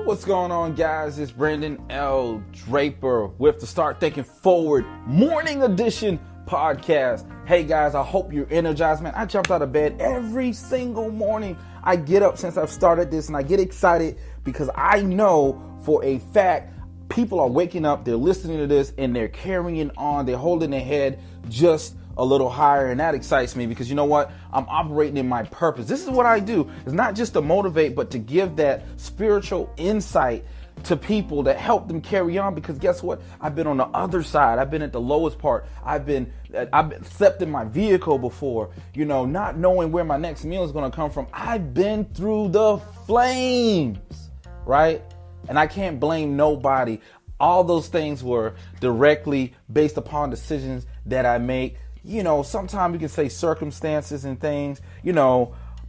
What's going on, guys? It's Brandon L. Draper with the Start Thinking Forward Morning Edition podcast. Hey guys, I hope you're energized, man. I jumped out of bed every single morning. I get up since I've started this and I get excited because I know for a fact people are waking up, they're listening to this and they're carrying on, they're holding their head just a little higher, and that excites me because you know what? I'm operating in my purpose. This is what I do. It's not just to motivate, but to give that spiritual insight to people that help them carry on, because guess what? I've been on the other side. I've been at the lowest part. I've been slept in my vehicle before, not knowing where my next meal is going to come from. I've been through the flames, right? And I can't blame nobody. All those things were directly based upon decisions that I make. Sometimes you can say circumstances and things,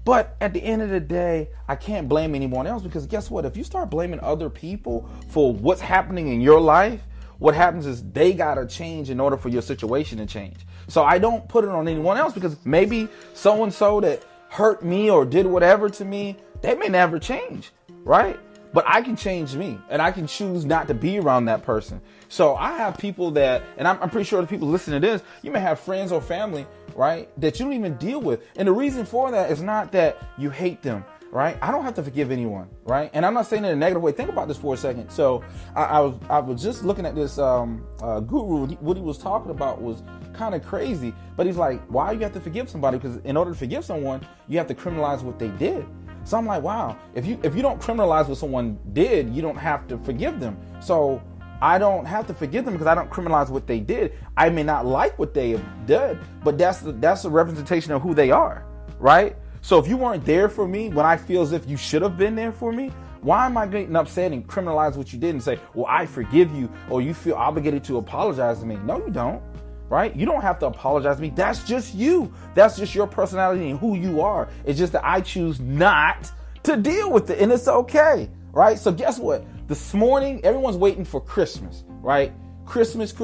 but at the end of the day, I can't blame anyone else, because guess what? If you start blaming other people for what's happening in your life, what happens is they got to change in order for your situation to change. So I don't put it on anyone else, because maybe so-and-so that hurt me or did whatever to me, they may never change, right? But I can change me, and I can choose not to be around that person. So I have people that, and I'm pretty sure the people listening to this, you may have friends or family, right, that you don't even deal with. And the reason for that is not that you hate them, right? I don't have to forgive anyone, right? And I'm not saying it in a negative way. Think about this for a second. So I was just looking at this guru. What he was talking about was kind of crazy. But he's like, why you have to forgive somebody? Because in order to forgive someone, you have to criminalize what they did. So I'm like, wow, if you don't criminalize what someone did, you don't have to forgive them. So I don't have to forgive them because I don't criminalize what they did. I may not like what they did, but that's a representation of who they are, right? So if you weren't there for me when I feel as if you should have been there for me, why am I getting upset and criminalize what you did and say, well, I forgive you, or you feel obligated to apologize to me? No, you don't. Right? You don't have to apologize to me. That's just you. That's just your personality and who you are. It's just that I choose not to deal with it, and it's okay. Right? So guess what? This morning, everyone's waiting for Christmas, right? Christmas.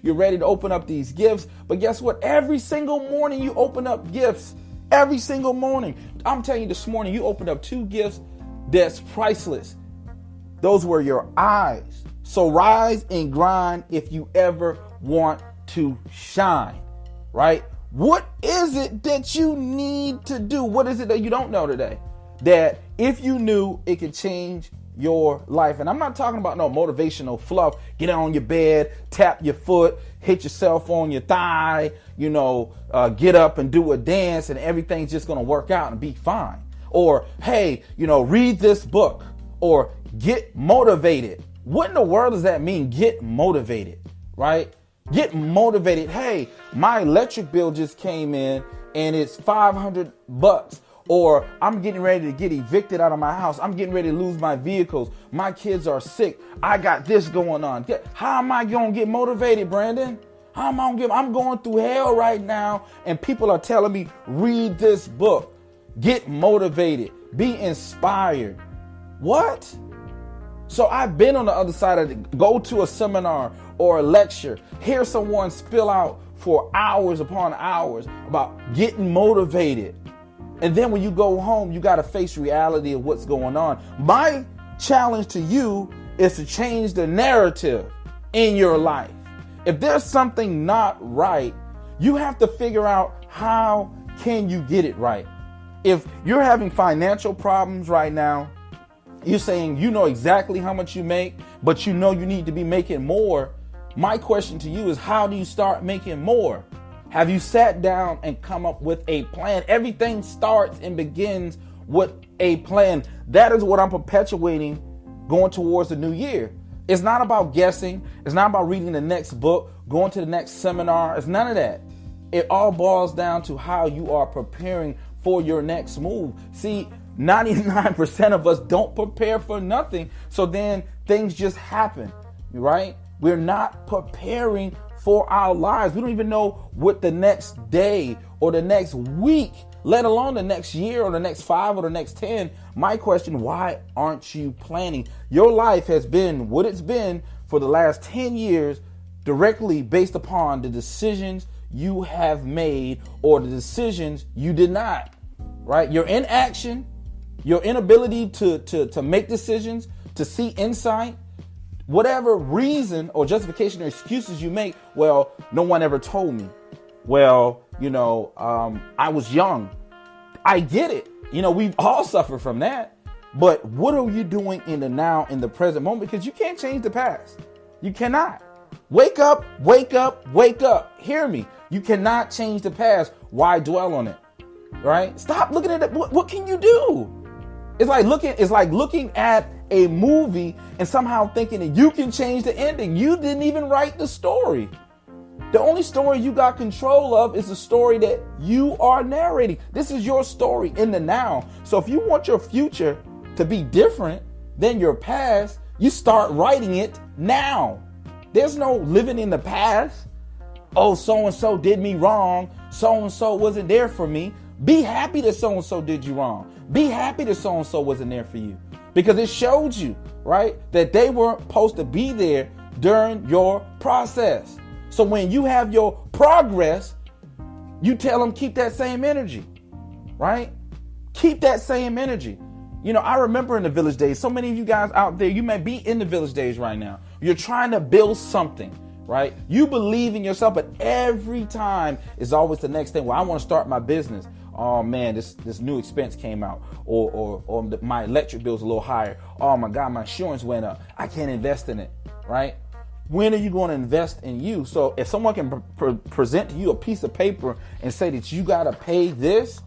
You're ready to open up these gifts. But guess what? Every single morning you open up gifts. Every single morning. I'm telling you, this morning you opened up 2 gifts that's priceless. Those were your eyes. So rise and grind if you ever want to shine, right? What is it that you need to do? What is it that you don't know today that if you knew, it could change your life? And I'm not talking about no motivational fluff. Get on your bed, tap your foot, hit yourself on your thigh, get up and do a dance and everything's just going to work out and be fine. Or, hey, read this book, or get motivated. What in the world does that mean? Get motivated, right? Get motivated. Hey, my electric bill just came in and it's $500. Or I'm getting ready to get evicted out of my house. I'm getting ready to lose my vehicles. My kids are sick. I got this going on. How am I going to get motivated, Brandon? How am I going to I'm going through hell right now, and people are telling me, read this book. Get motivated. Be inspired. What? So I've been on the other side of it. Go to a seminar or a lecture, hear someone spill out for hours upon hours about getting motivated. And then when you go home, you got to face reality of what's going on. My challenge to you is to change the narrative in your life. If there's something not right, you have to figure out how can you get it right. If you're having financial problems right now, you're saying you know exactly how much you make, but you know you need to be making more. My question to you is, how do you start making more? Have you sat down and come up with a plan? Everything starts and begins with a plan. That is what I'm perpetuating going towards the new year. It's not about guessing. It's not about reading the next book, going to the next seminar. It's none of that. It all boils down to how you are preparing for your next move. See, 99% of us don't prepare for nothing. So then things just happen, right? We're not preparing for our lives. We don't even know what the next day or the next week, let alone the next year or the next 5 or the next 10. My question, why aren't you planning? Your life has been what it's been for the last 10 years directly based upon the decisions you have made or the decisions you did not, right? Your inaction, your inability to make decisions, to see insight, whatever reason or justification or excuses you make, well, no one ever told me. Well, I was young. I get it. We've all suffered from that. But what are you doing in the now, in the present moment? Because you can't change the past. You cannot. Wake up, wake up, wake up. Hear me. You cannot change the past. Why dwell on it? Right? Stop looking at it. What can you do? It's like looking at a movie and somehow thinking that you can change the ending. You didn't even write the story. The only story you got control of is the story that you are narrating. This is your story in the now. So if you want your future to be different than your past, you start writing it now. There's no living in the past. Oh, so-and-so did me wrong. So-and-so wasn't there for me. Be happy that so-and-so did you wrong. Be happy that so-and-so wasn't there for you. Because it showed you, right, that they weren't supposed to be there during your process. So when you have your progress, you tell them keep that same energy, right? Keep that same energy. I remember in the village days, so many of you guys out there, you may be in the village days right now. You're trying to build something, right? You believe in yourself, but every time is always the next thing. Well, I want to start my business. Oh man, this new expense came out, or my electric bill's a little higher. Oh my God, my insurance went up. I can't invest in it, right? When are you going to invest in you? So if someone can present to you a piece of paper and say that you got to pay this,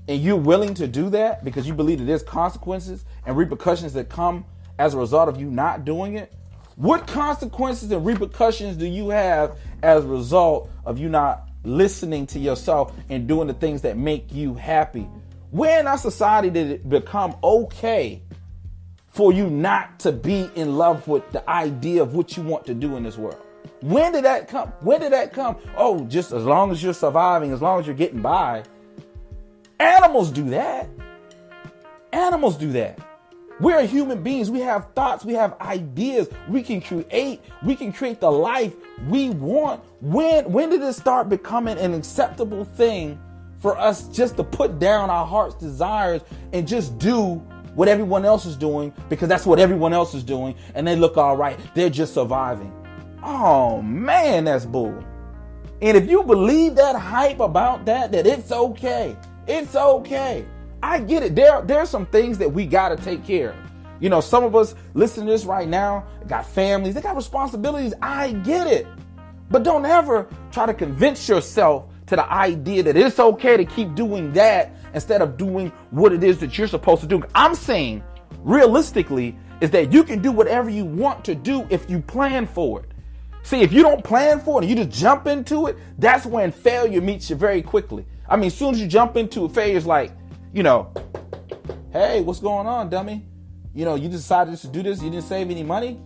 and you're willing to do that because you believe that there's consequences and repercussions that come as a result of you not doing it, what consequences and repercussions do you have as a result of you not listening to yourself and doing the things that make you happy? Where in our society did it become okay for you not to be in love with the idea of what you want to do in this world? When did that come? When did that come? Oh, just as long as you're surviving, as long as you're getting by. Animals do that. Animals do that. We're human beings. We have thoughts. We have ideas. We can create the life we want. When did it start becoming an acceptable thing for us just to put down our heart's desires and just do what everyone else is doing because that's what everyone else is doing and they look all right? They're just surviving. Oh man, that's bull. And if you believe that hype about that it's okay. It's okay. I get it. There's some things that we got to take care of. Some of us listening to this right now got families. They got responsibilities. I get it. But don't ever try to convince yourself to the idea that it's okay to keep doing that instead of doing what it is that you're supposed to do. I'm saying realistically is that you can do whatever you want to do if you plan for it. See, if you don't plan for it and you just jump into it, that's when failure meets you very quickly. I mean, as soon as you jump into it, failure's like, hey, what's going on, dummy? You decided to do this. You didn't save any money.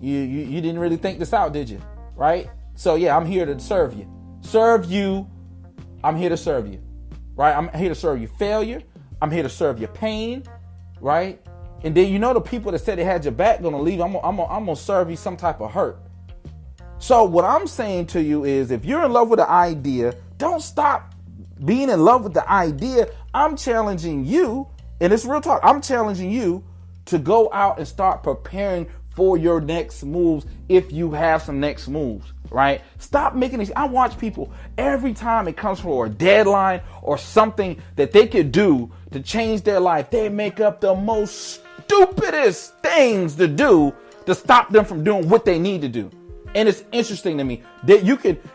You didn't really think this out, did you? Right? So yeah, I'm here to serve you. I'm here to serve you. Right? I'm here to serve you failure. I'm here to serve your pain. Right? And then the people that said they had your back gonna leave. I'm gonna serve you some type of hurt. So what I'm saying to you is, if you're in love with the idea, don't stop being in love with the idea. I'm challenging you, and it's real talk. I'm challenging you to go out and start preparing for your next moves if you have some next moves, right? Stop making this. I watch people every time it comes for a deadline or something that they could do to change their life. They make up the most stupidest things to do to stop them from doing what they need to do. And it's interesting to me that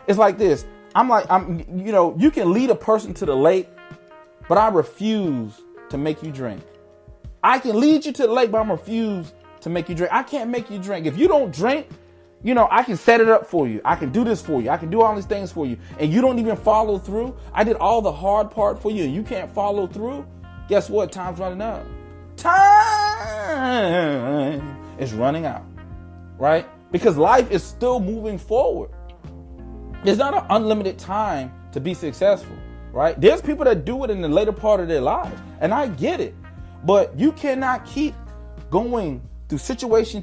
it's like this. You can lead a person to the lake, but I refuse to make you drink. I can lead you to the lake, but I'm refuse to make you drink. I can't make you drink. If you don't drink, I can set it up for you. I can do this for you. I can do all these things for you. And you don't even follow through. I did all the hard part for you and you can't follow through. Guess what? Time's running out. Time is running out, right? Because life is still moving forward. There's not an unlimited time to be successful, right? There's people that do it in the later part of their lives, and I get it. But you cannot keep going through situation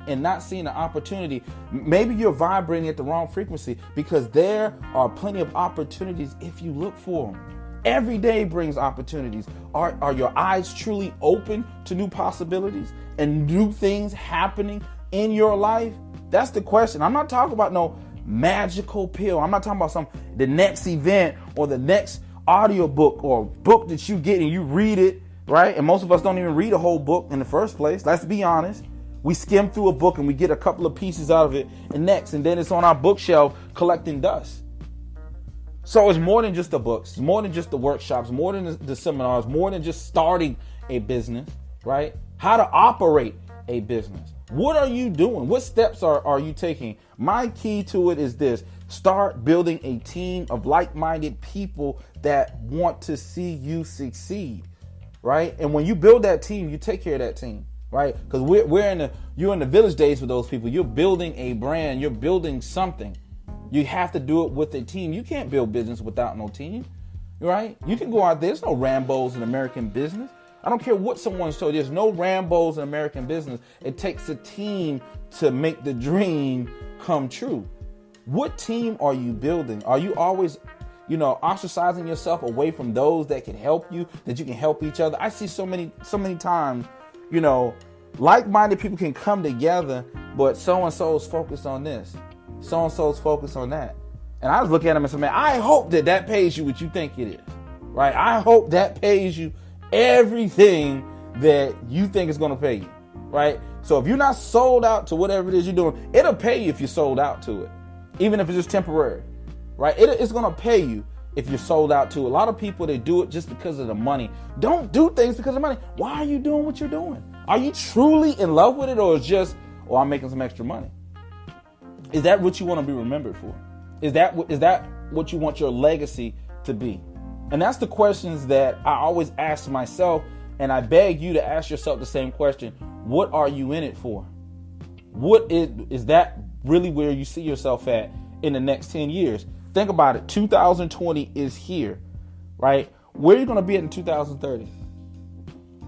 and not seeing an opportunity. Maybe you're vibrating at the wrong frequency, because there are plenty of opportunities if you look for them. Every day brings opportunities. Are your eyes truly open to new possibilities and new things happening in your life? That's the question. I'm not talking about no magical pill. I'm not talking about the next event or the next audiobook or book that you get and you read it, right? And most of us don't even read a whole book in the first place. Let's be honest. We skim through a book and we get a couple of pieces out of it and then it's on our bookshelf collecting dust. So it's more than just the books, it's more than just the workshops, more than the seminars, more than just starting a business, right? How to operate a business. What are you doing? What steps are you taking? My key to it is this: start building a team of like-minded people that want to see you succeed, right? And when you build that team, you take care of that team, right? Because you're in the village days with those people. You're building a brand. You're building something. You have to do it with a team. You can't build business without no team, right? You can go out there. There's no Rambos in American business. I don't care what someone's told. There's no Rambos in American business. It takes a team to make the dream come true. What team are you building? Are you always, ostracizing yourself away from those that can help you, that you can help each other? I see so many times, like-minded people can come together, but so-and-so's focused on this. So-and-so's focused on that. And I was looking at them and said, man, I hope that pays you what you think it is, right? I hope that pays you everything that you think is going to pay you, right? So if you're not sold out to whatever it is you're doing, it'll pay you if you're sold out to it, even if it's just temporary, right? It's going to pay you if you're sold out to it. A lot of people, they do it just because of the money. Don't do things because of money. Why are you doing what you're doing? Are you truly in love with it, or is just, I'm making some extra money? Is that what you want to be remembered for? Is that what you want your legacy to be? And that's the questions that I always ask myself, and I beg you to ask yourself the same question. What are you in it for? What is that really where you see yourself at in the next 10 years? Think about it. 2020 is here, right? Where are you going to be at in 2030?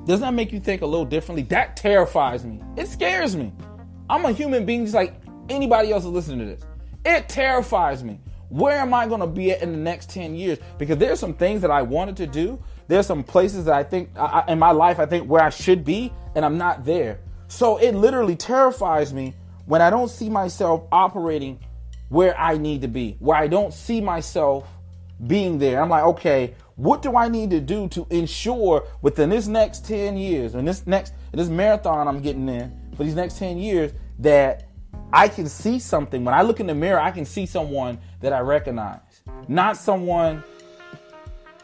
Does that make you think a little differently? That terrifies me. It scares me. I'm a human being just like anybody else is listening to this. It terrifies me. Where am I going to be at in the next 10 years? Because there's some things that I wanted to do. There's some places that I think in my life, I think where I should be, and I'm not there. So it literally terrifies me when I don't see myself operating where I need to be, where I don't see myself being there. I'm like, okay, what do I need to do to ensure within this next 10 years and this marathon I'm getting in for these next 10 years that I can see something. When I look in the mirror, I can see someone that I recognize, not someone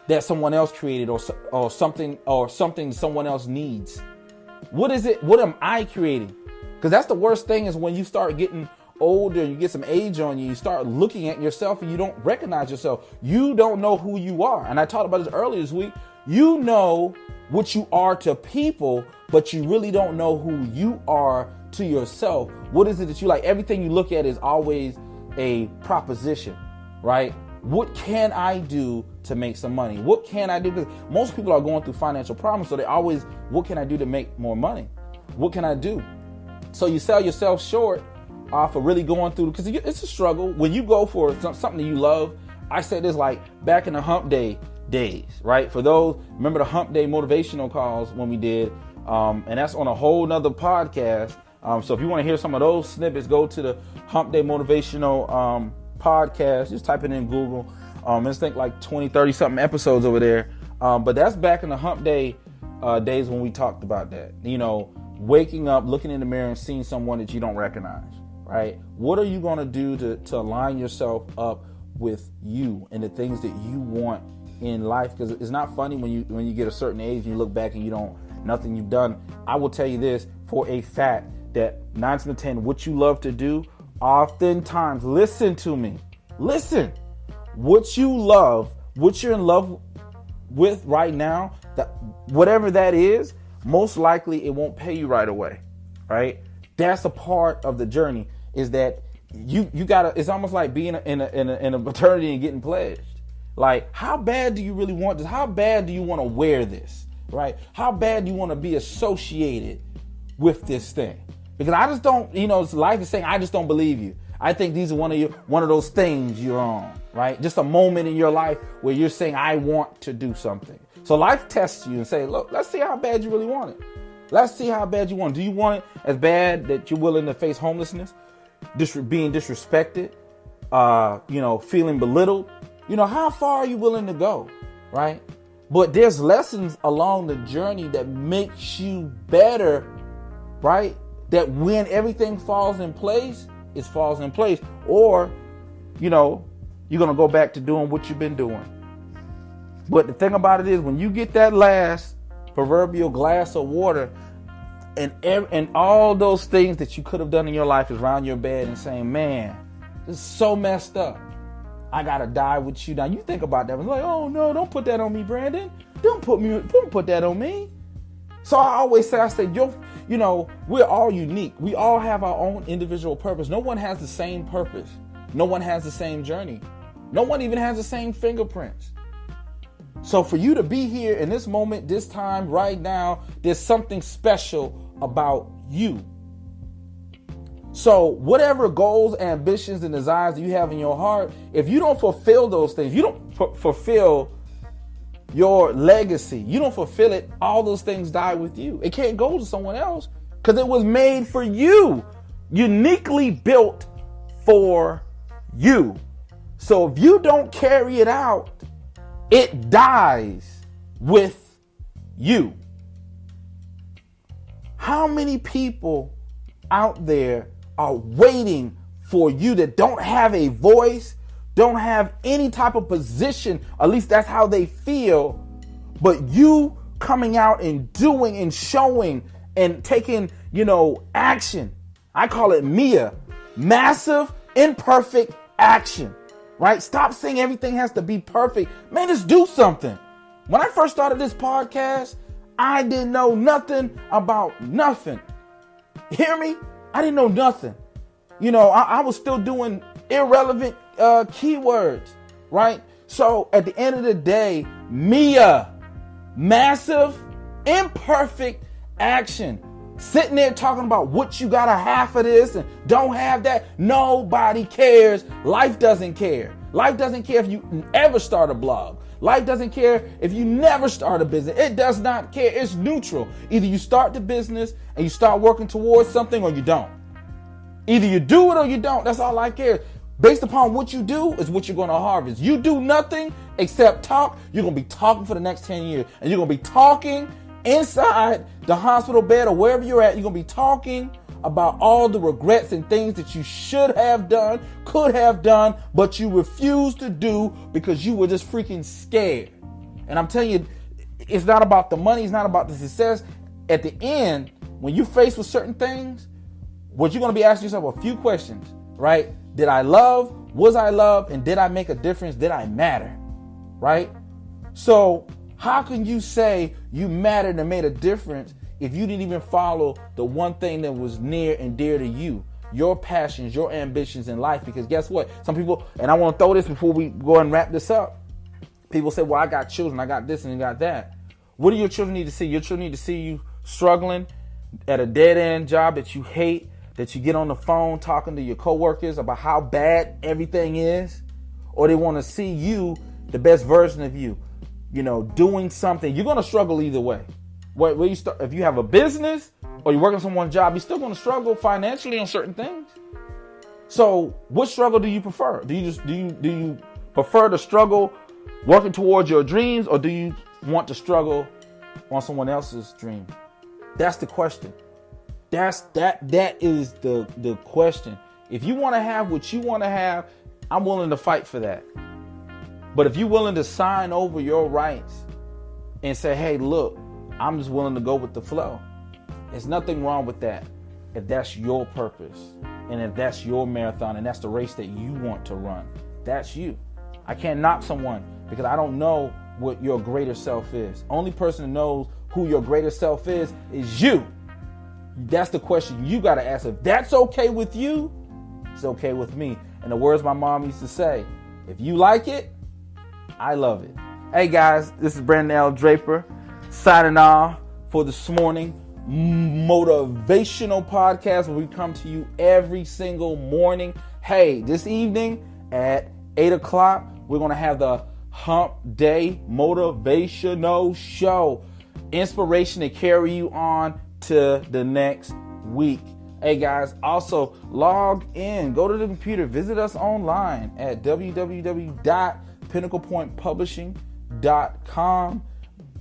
that someone else created or something someone else needs. What is it? What am I creating? Because that's the worst thing, is when you start getting older, you get some age on you, you start looking at yourself and you don't recognize yourself. You don't know who you are. And I talked about this earlier this week. You know what you are to people, but you really don't know who you are to yourself. What is it that you like? Everything you look at is always a proposition, right? What can I do to make some money? What can I do? Because most people are going through financial problems, so they always, what can I do to make more money? What can I do? So you sell yourself short for really going through, because it's a struggle. When you go for something that you love, I said this like back in the hump day days, right? For those, remember the hump day motivational calls when we did, and that's on a whole nother podcast. So if you want to hear some of those snippets, go to the hump day motivational podcast. Just type it in Google. Let's think like 20, 30 something episodes over there. But that's back in the hump day days when we talked about that. Waking up, looking in the mirror and seeing someone that you don't recognize, right? What are you going to do to align yourself up with you and the things that you want in life? Because it's not funny when you get a certain age and you look back and nothing you've done. I will tell you this for a fact, that 9 to 10, what you love to do, oftentimes, listen to me. Listen. What you love, what you're in love with right now, that whatever that is, most likely it won't pay you right away, right? That's a part of the journey, is that you gotta, it's almost like being in a fraternity and getting pledged. Like, how bad do you really want this? How bad do you want to wear this, right? How bad do you want to be associated with this thing? Because I just don't, life is saying, I just don't believe you. I think these are one of those things you're on. right? Just a moment in your life where you're saying, I want to do something. So life tests you and say, look, let's see how bad you really want it. Let's see how bad you want it. Do you want it as bad that you're willing to face homelessness, being disrespected, feeling belittled? How far are you willing to go, right? But there's lessons along the journey that makes you better, right? That when everything falls in place, it falls in place. Or, you're going to go back to doing what you've been doing. But the thing about it is, when you get that last proverbial glass of water and all those things that you could have done in your life is around your bed and saying, man, this is so messed up. I got to die with you. Now you think about that. It's like, oh no, don't put that on me, Brandon. Don't put that on me. So I always say, we're all unique. We all have our own individual purpose. No one has the same purpose. No one has the same journey. No one even has the same fingerprints. So for you to be here in this moment, this time, right now, there's something special about you. So whatever goals, ambitions, and desires you have in your heart, if you don't fulfill those things, you don't fulfill your legacy, you don't fulfill it, all those things die with you. It can't go to someone else because it was made for you, uniquely built for you. So if you don't carry it out, it dies with you. How many people out there are waiting for you that don't have a voice, don't have any type of position, at least that's how they feel, but you coming out and doing and showing and taking, action. I call it MIA, massive, imperfect action, right? Stop saying everything has to be perfect. Man, just do something. When I first started this podcast, I didn't know nothing about nothing. Hear me? I didn't know nothing. I was still doing irrelevant keywords, right? So at the end of the day, MIA, massive, imperfect action. Sitting there talking about what you got a half of this and don't have that. Nobody cares. Life doesn't care. Life doesn't care if you ever start a blog. Life doesn't care if you never start a business. It does not care. It's neutral. Either you start the business and you start working towards something or you don't. Either you do it or you don't. That's all life cares. Based upon what you do is what you're going to harvest. You do nothing except talk. You're going to be talking for the next 10 years. And you're going to be talking inside the hospital bed or wherever you're at. You're going to be talking about all the regrets and things that you should have done, could have done, but you refused to do because you were just freaking scared. And I'm telling you, it's not about the money. It's not about the success. At the end, when you're faced with certain things, what you're going to be asking yourself a few questions, right? Did I love? Was I loved? And did I make a difference? Did I matter? Right? So how can you say you mattered and made a difference if you didn't even follow the one thing that was near and dear to you, your passions, your ambitions in life? Because guess what? Some people, and I want to throw this before we go and wrap this up. People say, well, I got children. I got this and I got that. What do your children need to see? Your children need to see you struggling at a dead end job that you hate, that you get on the phone talking to your coworkers about how bad everything is, or they want to see you, the best version of you, doing something. You're going to struggle either way. Where you start, if you have a business or you're working someone's job, you're still going to struggle financially on certain things. So what struggle do you prefer? Do you prefer to struggle working towards your dreams, or do you want to struggle on someone else's dream? That's the question. That is the question. If you want to have what you want to have, I'm willing to fight for that. But if you're willing to sign over your rights and say, hey, look, I'm just willing to go with the flow, there's nothing wrong with that. If that's your purpose and if that's your marathon and that's the race that you want to run, that's you. I can't knock someone because I don't know what your greater self is. Only person who knows who your greater self is you. That's the question you got to ask. If that's okay with you, it's okay with me. And the words my mom used to say, if you like it, I love it. Hey guys, this is Brandon L. Draper signing off for this morning motivational podcast where we come to you every single morning. Hey, this evening at 8 o'clock, we're going to have the Hump Day Motivational Show. Inspiration to carry you on to the next week. Hey guys, also log in, go to the computer, visit us online at www.pinnaclepointpublishing.com.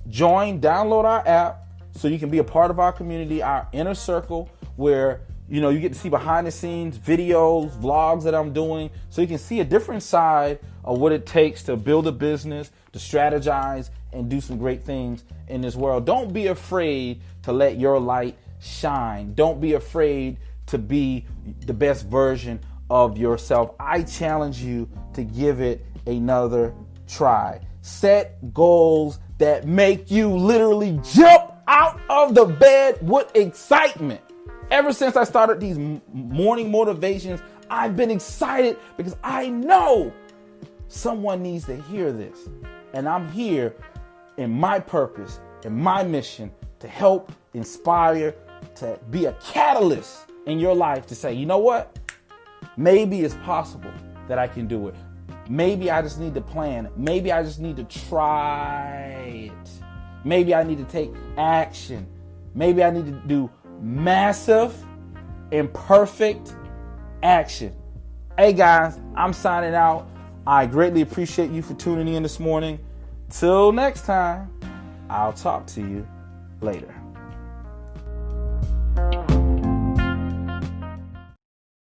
Join, download our app so you can be a part of our community, our inner circle, where you get to see behind the scenes videos, vlogs that I'm doing, so you can see a different side of what it takes to build a business, to strategize, and do some great things in this world. Don't be afraid to let your light shine. Don't be afraid to be the best version of yourself. I challenge you to give it another try. Set goals that make you literally jump out of the bed with excitement. Ever since I started these morning motivations, I've been excited because I know someone needs to hear this. And I'm here in my purpose, in my mission, to help inspire, to be a catalyst in your life to say, you know what? Maybe it's possible that I can do it. Maybe I just need to plan. Maybe I just need to try it. Maybe I need to take action. Maybe I need to do massive, imperfect action. Hey guys, I'm signing out. I greatly appreciate you for tuning in this morning. Till next time, I'll talk to you later.